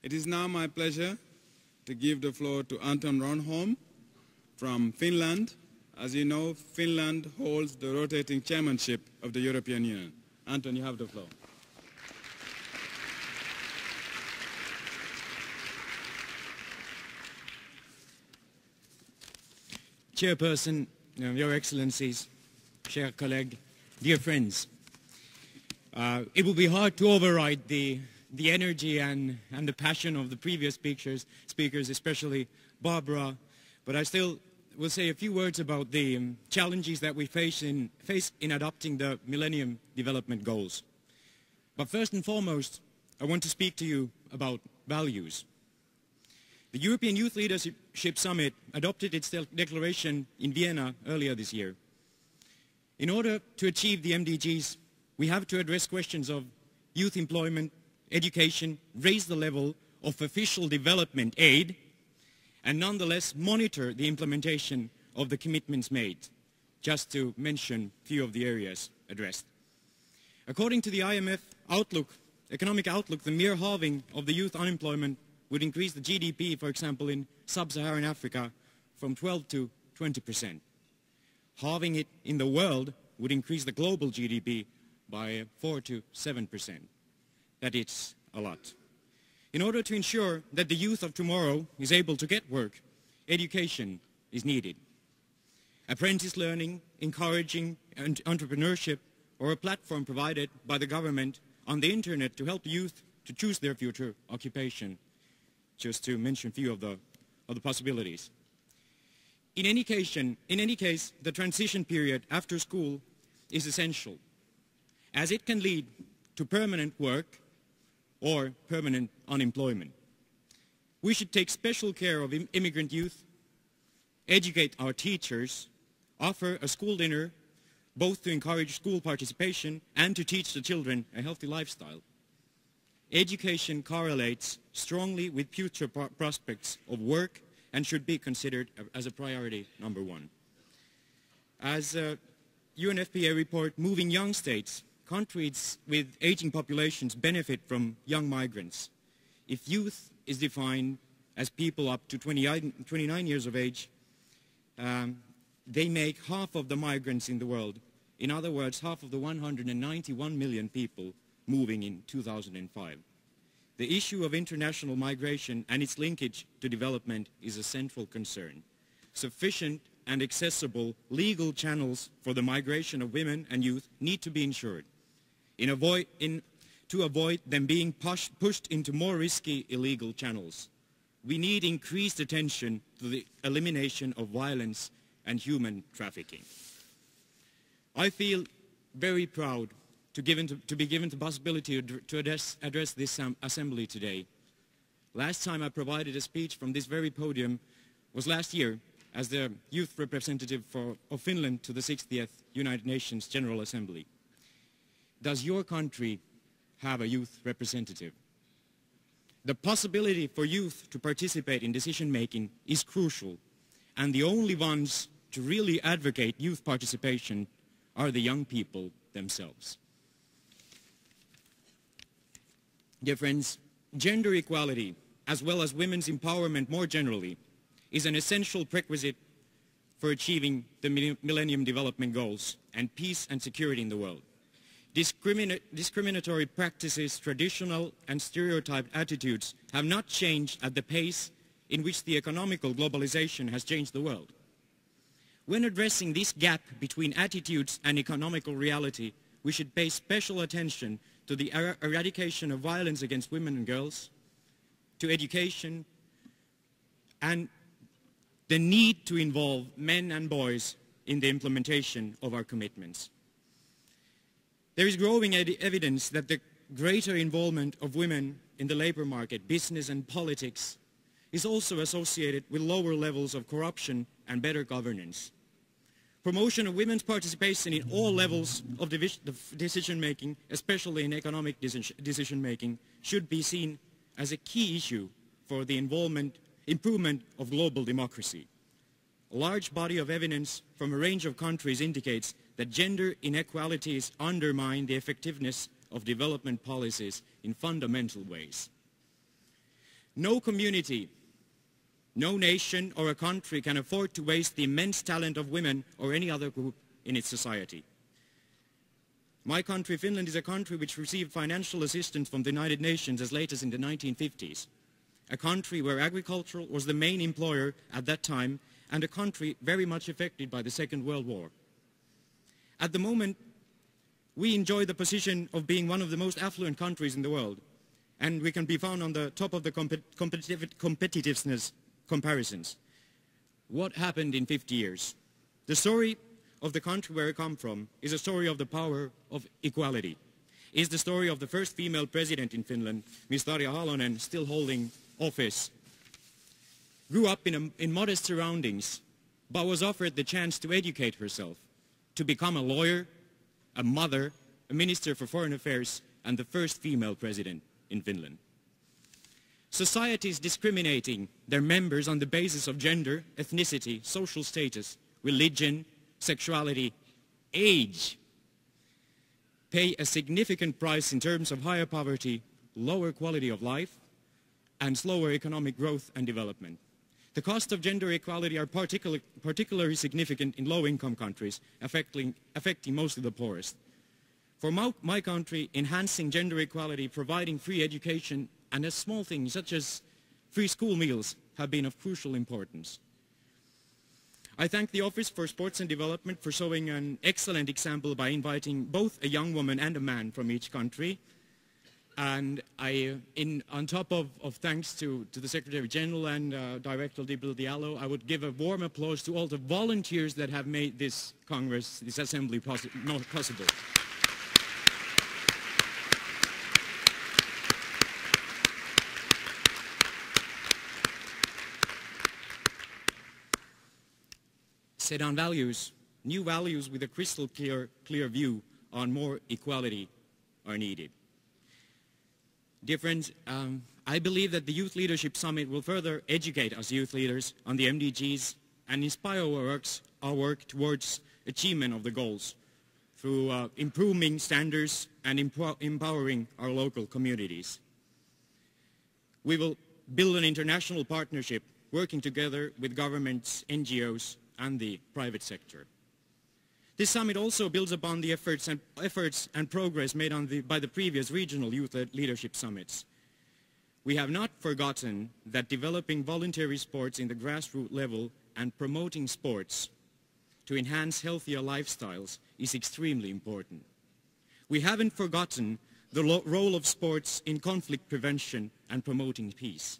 It is now my pleasure to give the floor to Anton Ronholm from Finland. As you know, Finland holds the rotating chairmanship of the European Union. Anton, you have the floor. Chairperson, Your Excellencies, chers collègues, dear friends. It will be hard to override the energy and the passion of the previous speakers, especially Barbara, but I still will say a few words about the challenges that we face in adopting the Millennium Development Goals. But first and foremost, I want to speak to you about values. The European Youth Leadership Summit adopted its declaration in Vienna earlier this year. In order to achieve the MDGs, we have to address questions of youth employment, education, raise the level of official development aid, and nonetheless monitor the implementation of the commitments made, just to mention a few of the areas addressed. According to the IMF economic outlook, the mere halving of the youth unemployment would increase the GDP, for example, in sub-Saharan Africa from 12 to 20%. Halving it in the world would increase the global GDP by 4 to 7%. That is a lot. In order to ensure that the youth of tomorrow is able to get work, education is needed. Apprentice learning, encouraging entrepreneurship, or a platform provided by the government on the internet to help youth to choose their future occupation, just to mention a few of the possibilities. In any case, the transition period after school is essential, as it can lead to permanent work or permanent unemployment. We should take special care of immigrant youth, educate our teachers, offer a school dinner, both to encourage school participation and to teach the children a healthy lifestyle. Education correlates strongly with future prospects of work and should be considered as a priority number one. As a UNFPA report, moving young states, countries with aging populations benefit from young migrants. If youth is defined as people up to 29 years of age, they make half of the migrants in the world. In other words, half of the 191 million people moving in 2005. The issue of international migration and its linkage to development is a central concern. Sufficient and accessible legal channels for the migration of women and youth need to be ensured to avoid them being pushed into more risky illegal channels. We need increased attention to the elimination of violence and human trafficking. I feel very proud to be given the possibility to address this assembly today. Last time I provided a speech from this very podium was last year as the youth representative of Finland to the 60th United Nations General Assembly. Does your country have a youth representative? The possibility for youth to participate in decision-making is crucial, and the only ones to really advocate youth participation are the young people themselves. Dear friends, gender equality, as well as women's empowerment more generally, is an essential prerequisite for achieving the Millennium Development Goals and peace and security in the world. Discriminatory practices, traditional and stereotyped attitudes have not changed at the pace in which the economical globalization has changed the world. When addressing this gap between attitudes and economical reality, we should pay special attention to the eradication of violence against women and girls, to education, and the need to involve men and boys in the implementation of our commitments. There is growing evidence that the greater involvement of women in the labor market, business and politics is also associated with lower levels of corruption and better governance. Promotion of women's participation in all levels of decision-making, especially in economic decision-making, should be seen as a key issue for the improvement of global democracy. A large body of evidence from a range of countries indicates that gender inequalities undermine the effectiveness of development policies in fundamental ways. No community, no nation or a country can afford to waste the immense talent of women or any other group in its society. My country, Finland, is a country which received financial assistance from the United Nations as late as in the 1950s. A country where agriculture was the main employer at that time, and a country very much affected by the Second World War. At the moment, we enjoy the position of being one of the most affluent countries in the world, and we can be found on the top of the competitiveness comparisons. What happened in 50 years? The story of the country where I come from is a story of the power of equality. It's the story of the first female president in Finland, Ms. Tarja Halonen, still holding office. Grew up in modest surroundings, but was offered the chance to educate herself, to become a lawyer, a mother, a minister for foreign affairs, and the first female president in Finland. Societies discriminating their members on the basis of gender, ethnicity, social status, religion, sexuality, age, pay a significant price in terms of higher poverty, lower quality of life, and slower economic growth and development. The costs of gender equality are particularly significant in low-income countries, affecting mostly the poorest. For my country, enhancing gender equality, providing free education, and as small things such as free school meals have been of crucial importance. I thank the Office for Sports and Development for showing an excellent example by inviting both a young woman and a man from each country. And on top of thanks to the Secretary General and Director Dibble Diallo, I would give a warm applause to all the volunteers that have made this Congress, this Assembly possible. Set on values, new values with a crystal clear view on more equality are needed. Dear friends, I believe that the Youth Leadership Summit will further educate us youth leaders on the MDGs and inspire our work towards achievement of the goals through improving standards and empowering our local communities. We will build an international partnership working together with governments, NGOs, and the private sector. This summit also builds upon the efforts and progress made by the previous regional youth leadership summits. We have not forgotten that developing voluntary sports in the grassroots level and promoting sports to enhance healthier lifestyles is extremely important. We haven't forgotten the role of sports in conflict prevention and promoting peace.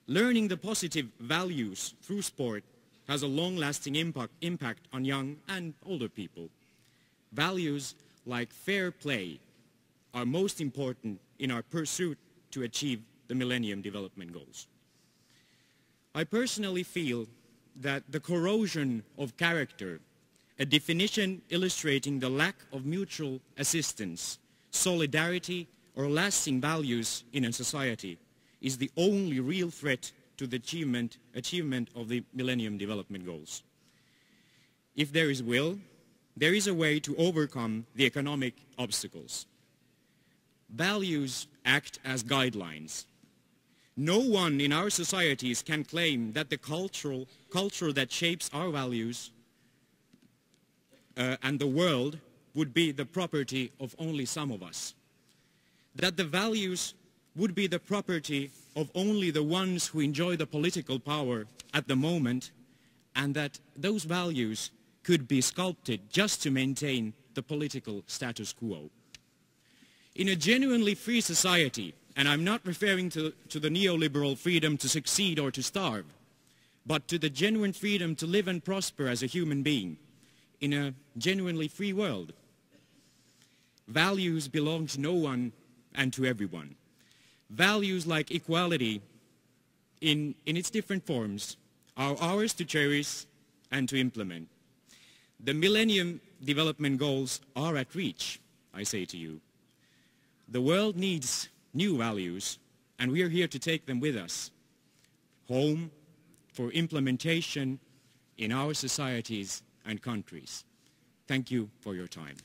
Learning the positive values through sport has a long-lasting impact on young and older people. Values like fair play are most important in our pursuit to achieve the Millennium Development Goals. I personally feel that the corrosion of character, a definition illustrating the lack of mutual assistance, solidarity, or lasting values in a society, is the only real threat to the achievement of the Millennium Development Goals. If there is will, there is a way to overcome the economic obstacles. Values act as guidelines. No one in our societies can claim that the culture that shapes our values and the world would be the property of only some of us. That the values would be the property of only the ones who enjoy the political power at the moment, and that those values could be sculpted just to maintain the political status quo. In a genuinely free society, and I'm not referring to the neoliberal freedom to succeed or to starve, but to the genuine freedom to live and prosper as a human being, in a genuinely free world, values belong to no one and to everyone. Values like equality in its different forms are ours to cherish and to implement. The Millennium Development Goals are at reach, I say to you. The world needs new values, and we are here to take them with us home for implementation in our societies and countries. Thank you for your time.